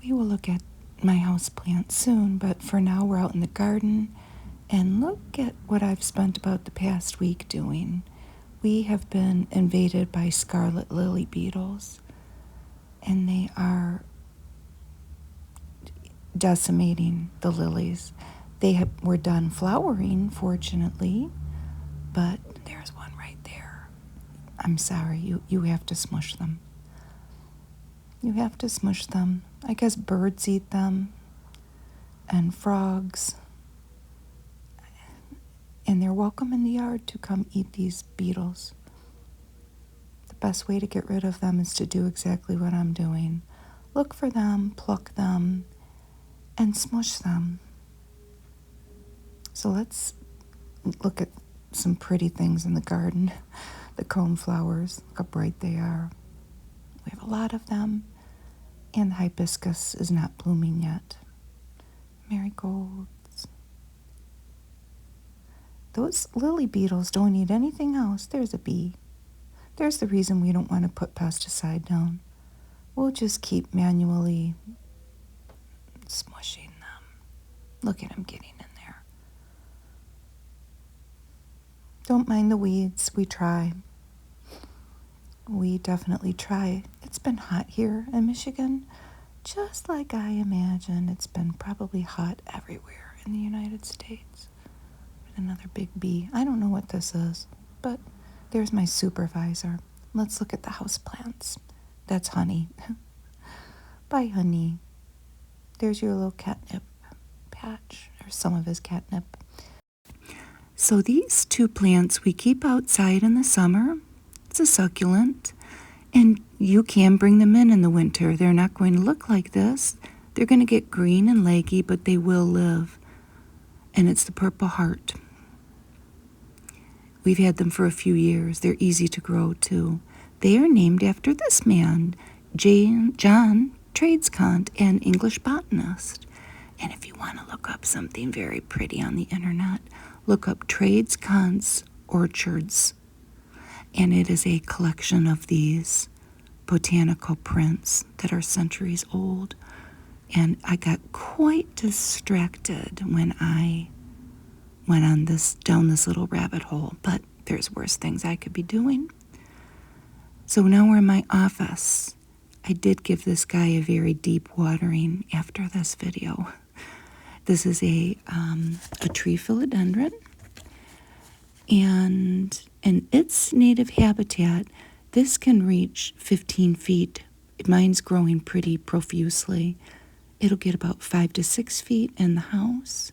We will look at my house plants soon, but for now we're out in the garden, and look at what I've spent about the past week doing. We have been invaded by scarlet lily beetles, and they are decimating the lilies. Were done flowering, fortunately, but there's one right there. I'm sorry, you have to smush them. You have to smush them. I guess birds eat them, and frogs. And they're welcome in the yard to come eat these beetles. The best way to get rid of them is to do exactly what I'm doing. Look for them, pluck them, and smush them. So let's look at some pretty things in the garden. The coneflowers, look how bright they are. We have a lot of them. And the hibiscus is not blooming yet. Marigolds. Those lily beetles don't eat anything else. There's a bee. There's the reason we don't want to put pesticide down. We'll just keep manually smushing them. Look at them getting in there. Don't mind the weeds. We try. We definitely try. It's been hot here in Michigan, just like I imagined. It's been probably hot everywhere in the United States. Another big bee. I don't know what this is, but there's my supervisor. Let's look at the house plants. That's Honey. Bye, Honey. There's your little catnip patch, or some of his catnip. So these two plants we keep outside in the summer. It's a succulent, and you can bring them in the winter. They're not going to look like this. They're going to get green and leggy, but they will live. And it's the Purple Heart. We've had them for a few years. They're easy to grow, too. They are named after this man, John Tradescant, an English botanist. And if you want to look up something very pretty on the internet, look up Tradescant's Orchards. And it is a collection of these botanical prints that are centuries old. And I got quite distracted when I went down this little rabbit hole, but there's worse things I could be doing. So now we're in my office. I did give this guy a very deep watering after this video. This is a tree philodendron, and in its native habitat, this can reach 15 feet. Mine's growing pretty profusely. It'll get about 5 to 6 feet in the house.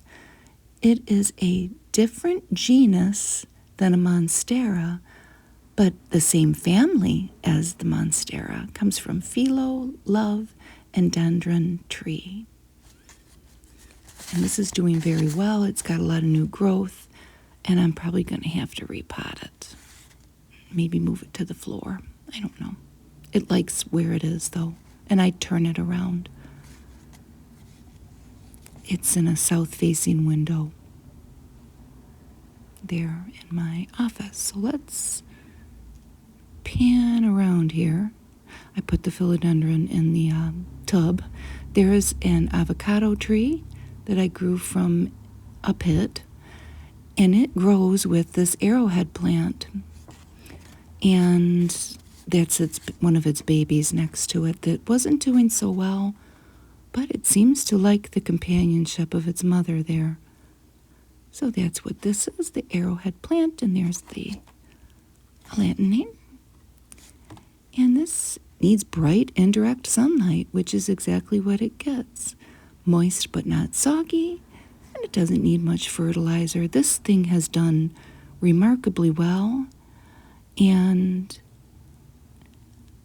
It is a different genus than a monstera, but the same family as the monstera. Comes from philo, love, and dendron tree. And this is doing very well. It's got a lot of new growth, and I'm probably going to have to repot it. Maybe move it to the floor. I don't know. It likes where it is, though, and I turn it around. It's in a south-facing window there in my office. So let's pan around here. I put the philodendron in the tub. There is an avocado tree that I grew from a pit, and it grows with this arrowhead plant. And that's one of its babies next to it that wasn't doing so well, but it seems to like the companionship of its mother there. So that's what this is, the arrowhead plant, and there's the lantanine. And this needs bright, indirect sunlight, which is exactly what it gets. Moist but not soggy, and it doesn't need much fertilizer. This thing has done remarkably well, and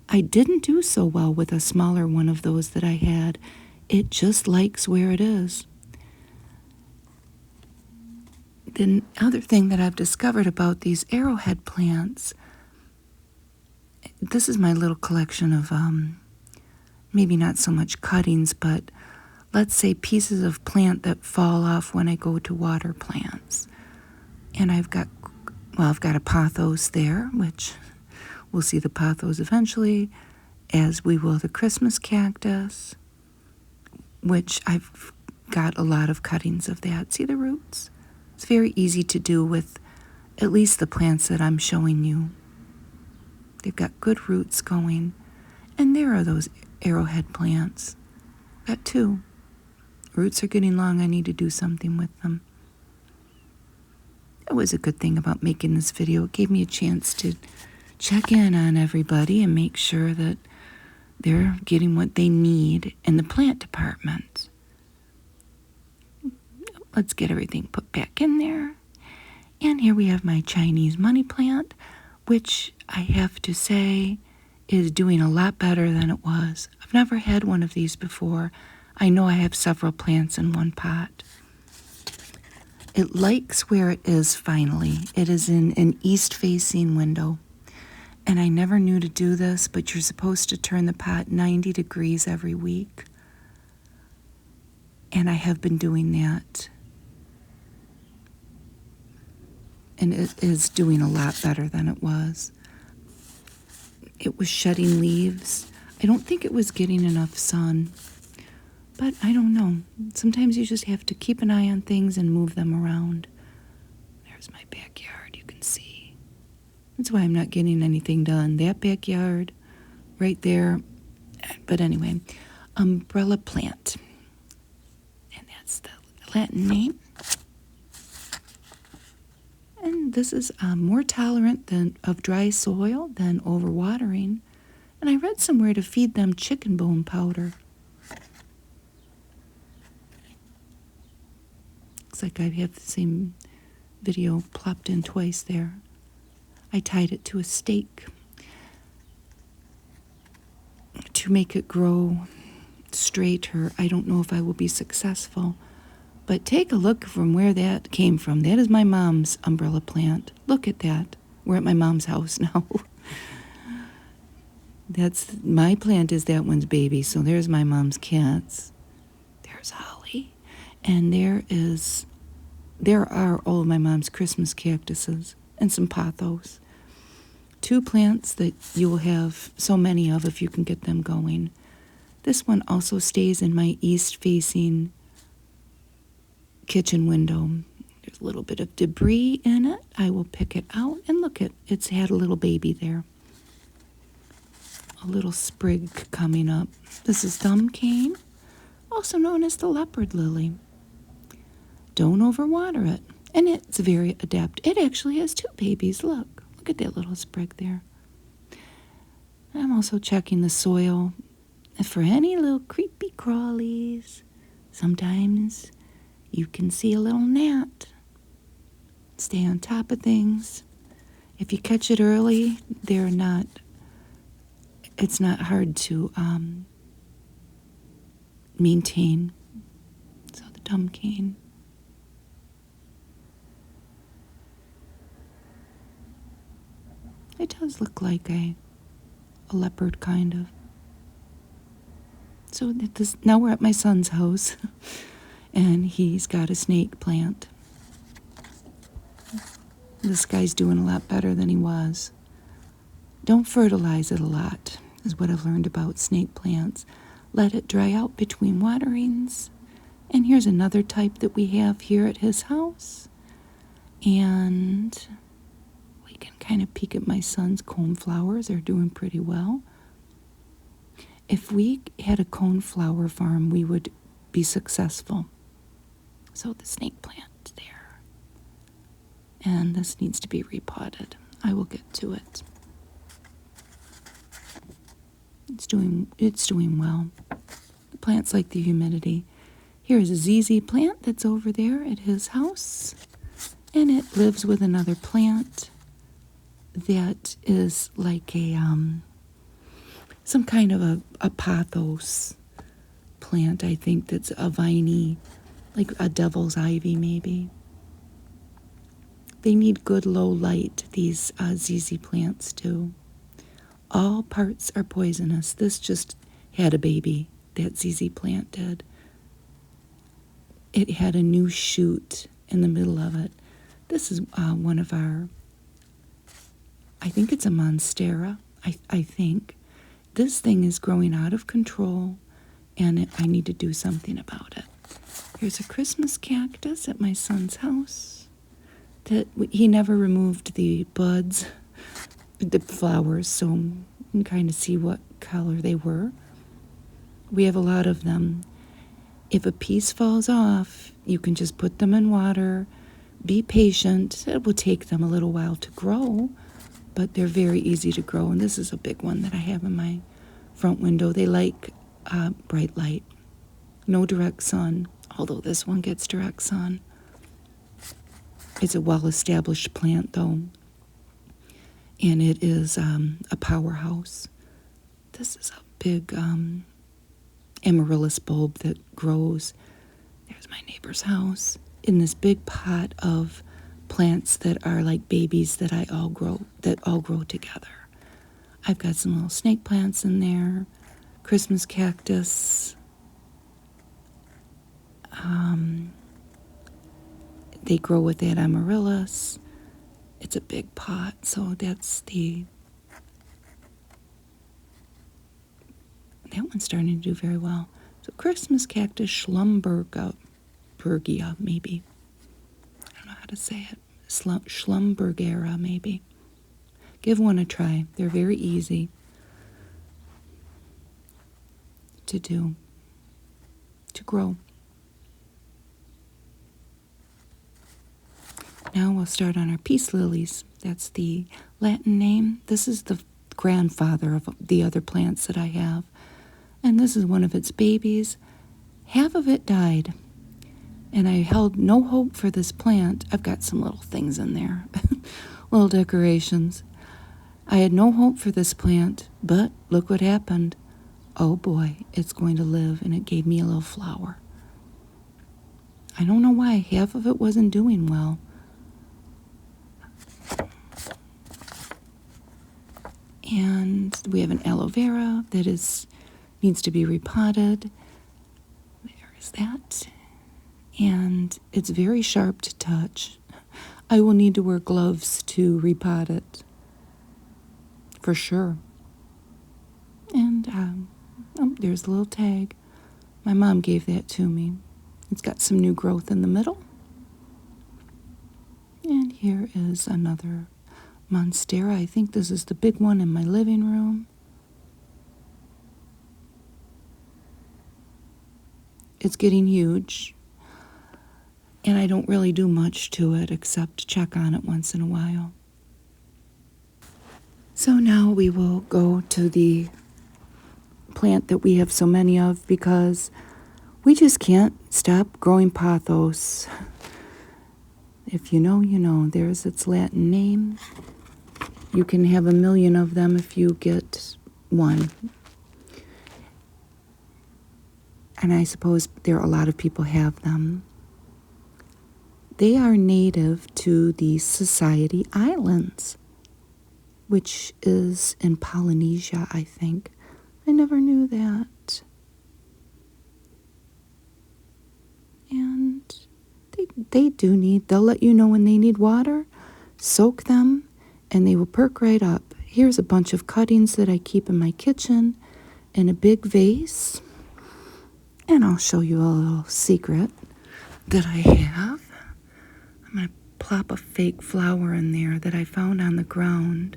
I didn't do so well with a smaller one of those that I had. It just likes where it is. The other thing that I've discovered about these arrowhead plants, this is my little collection of maybe not so much cuttings, but let's say pieces of plant that fall off when I go to water plants. And I've got a pothos there, which we'll see the pothos eventually, as we will the Christmas cactus. which I've got a lot of cuttings of that. See the roots? It's very easy to do with at least the plants that I'm showing you. They've got good roots going. And there are those arrowhead plants. Got two. Roots are getting long. I need to do something with them. It was a good thing about making this video. It gave me a chance to check in on everybody and make sure that they're getting what they need in the plant department. Let's get everything put back in there. And here we have my Chinese money plant, which I have to say is doing a lot better than it was. I've never had one of these before. I know I have several plants in one pot. It likes where it is finally. It is in an east-facing window. And I never knew to do this, but you're supposed to turn the pot 90 degrees every week. And I have been doing that. And it is doing a lot better than it was. It was shedding leaves. I don't think it was getting enough sun. But I don't know. Sometimes you just have to keep an eye on things and move them around. There's my backyard, you can see. That's why I'm not getting anything done. That backyard, right there. But anyway, umbrella plant. And that's the Latin name. And this is more tolerant of dry soil than overwatering. And I read somewhere to feed them chicken bone powder. Looks like I have the same video plopped in twice there. I tied it to a stake to make it grow straighter. I don't know if I will be successful. But take a look from where that came from. That is my mom's umbrella plant. Look at that. We're at my mom's house now. That's my plant is that one's baby. So there's my mom's cats. There's Holly. And there are all of my mom's Christmas cactuses and some pothos. Two plants that you will have so many of if you can get them going. This one also stays in my east-facing kitchen window. There's a little bit of debris in it. I will pick it out and look at it's had a little baby there. A little sprig coming up. This is thumb cane, also known as the leopard lily. Don't overwater it. And it's very adept. It actually has two babies. Look at that little sprig there. I'm also checking the soil for any little creepy crawlies. Sometimes you can see a little gnat. Stay on top of things. If you catch it early, it's not hard to maintain. So the dumb cane. It does look like a leopard, kind of. So now we're at my son's house. And he's got a snake plant. This guy's doing a lot better than he was. Don't fertilize it a lot, is what I've learned about snake plants. Let it dry out between waterings. And here's another type that we have here at his house. And we can kind of peek at my son's coneflowers. They're doing pretty well. If we had a coneflower farm, we would be successful. So the snake plant there. And this needs to be repotted. I will get to it. It's doing well. The plants like the humidity. Here's a ZZ plant that's over there at his house. And it lives with another plant that is like some kind of a pothos plant, I think, that's a viney, like a devil's ivy maybe. They need good low light, these ZZ plants do. All parts are poisonous. This just had a baby, that ZZ plant did. It had a new shoot in the middle of it. This is one of our, I think it's a monstera, I think. This thing is growing out of control, and I need to do something about it. Here's a Christmas cactus at my son's house that he never removed the buds, the flowers, so you can kind of see what color they were. We have a lot of them. If a piece falls off, you can just put them in water. Be patient. It will take them a little while to grow, but they're very easy to grow. And this is a big one that I have in my front window. They like bright light, no direct sun, although this one gets direct sun. It's a well-established plant, though, and it is a powerhouse. This is a big amaryllis bulb that grows. There's my neighbor's house in this big pot of plants that are like babies that all grow together. I've got some little snake plants in there, Christmas cactus. They grow with that amaryllis. It's a big pot, so that one's starting to do very well. So Christmas cactus, Schlumbergia, maybe. I don't know how to say it. Schlumbergera, maybe. Give one a try. They're very easy to do, to grow. Now we'll start on our peace lilies. That's the Latin name. This is the grandfather of the other plants that I have. And this is one of its babies. Half of it died. And I held no hope for this plant. I've got some little things in there, little decorations. I had no hope for this plant, but look what happened. Oh boy, it's going to live, and it gave me a little flower. I don't know why. Half of it wasn't doing well. And we have an aloe vera that needs to be repotted. There is that. And it's very sharp to touch. I will need to wear gloves to repot it, for sure. And there's a little tag. My mom gave that to me. It's got some new growth in the middle. And here is another monstera. I think this is the big one in my living room. It's getting huge, and I don't really do much to it except check on it once in a while. So now we will go to the plant that we have so many of because we just can't stop growing pothos. If you know, you know. There's its Latin name. You can have 1,000,000 of them if you get one. And I suppose a lot of people have them. They are native to the Society Islands, which is in Polynesia, I think. I never knew that. And they'll let you know when they need water, soak them, and they will perk right up. Here's a bunch of cuttings that I keep in my kitchen in a big vase. And I'll show you a little secret that I have. I'm going to plop a fake flower in there that I found on the ground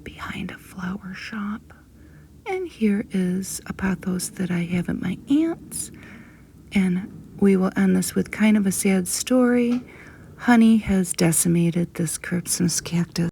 behind a flower shop. And here is a pothos that I have at my aunt's. And we will end this with kind of a sad story. Honey has decimated this Christmas cactus.